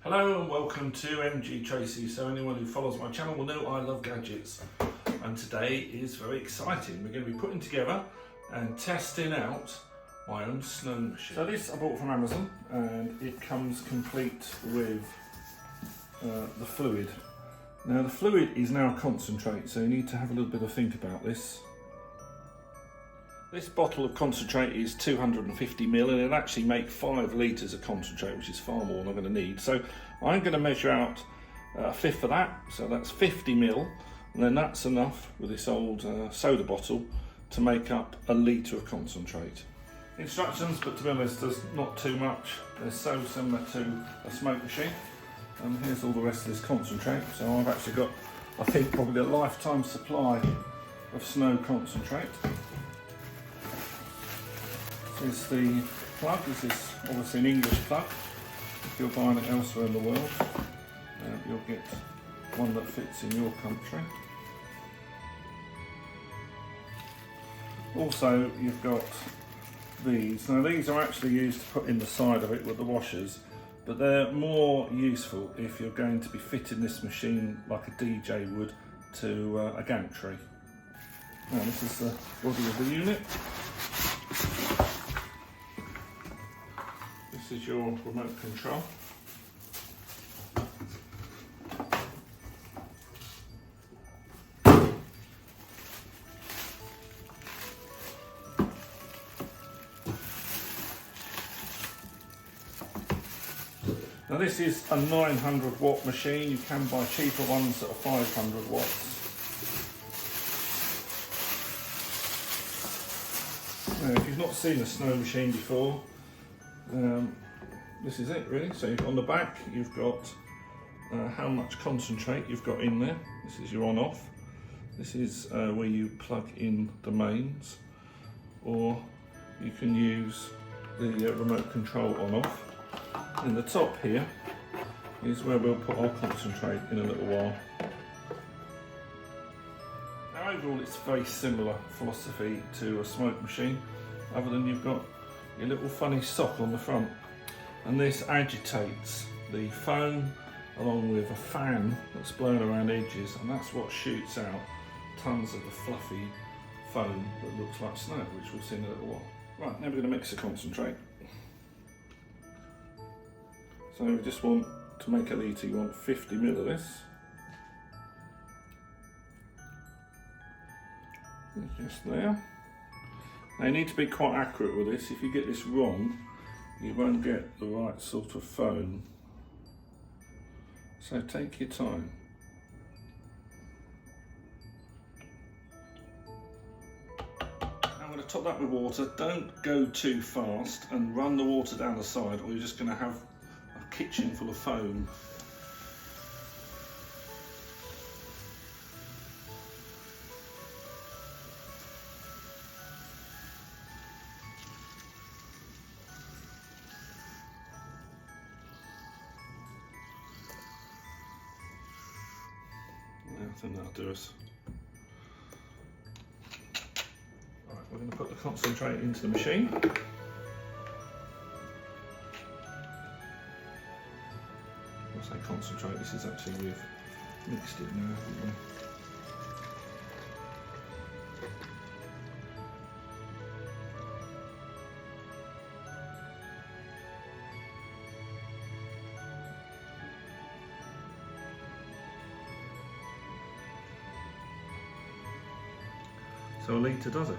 Hello and welcome to MGTracey. So anyone who follows my channel will know I love gadgets, and today is very exciting. We're going to be putting together and testing out my own snow machine. So this I bought from Amazon and it comes complete with the fluid. Now the fluid is now concentrate, so you need to have a little bit of think about this. This bottle of concentrate is 250 ml and it'll actually make 5 litres of concentrate, which is far more than I'm going to need. So I'm going to measure out a fifth of that, so that's 50 ml, and then that's enough with this old soda bottle to make up a litre of concentrate. Instructions, but to be honest, there's not too much. They're so similar to a smoke machine. And here's all the rest of this concentrate. So I've actually got, I think, probably a lifetime supply of snow concentrate. This is the plug. This is obviously an English plug. If you're buying it elsewhere in the world, you'll get one that fits in your country. Also, you've got these. Now these are actually used to put in the side of it with the washers, but they're more useful if you're going to be fitting this machine like a DJ would to a gantry. Now this is the body of the unit. This is your remote control. Now this is a 900 watt machine. You can buy cheaper ones that are 500 watts. Now if you've not seen a snow machine before, this is it really. So on the back you've got how much concentrate you've got in there. This is your on off. This is where you plug in the mains, or you can use the remote control on off. In the top here is where we'll put our concentrate in a little while. Now overall it's very similar philosophy to a smoke machine, other than you've got your little funny sock on the front, and this agitates the foam along with a fan that's blown around edges, and that's what shoots out tons of the fluffy foam that looks like snow, which we'll see in a little while. Right, now we're going to mix the concentrate. So we just want to make a litre, you want 50 ml of this. Just there. Now you need to be quite accurate with this. If you get this wrong, you won't get the right sort of foam. So take your time. I'm going to top that with water. Don't go too fast and run the water down the side, or you're just going to have a kitchen full of foam. I think that'll do us. Right, we're going to put the concentrate into the machine. I'll say concentrate, this is actually, we've mixed it now, haven't we? So a litre does it.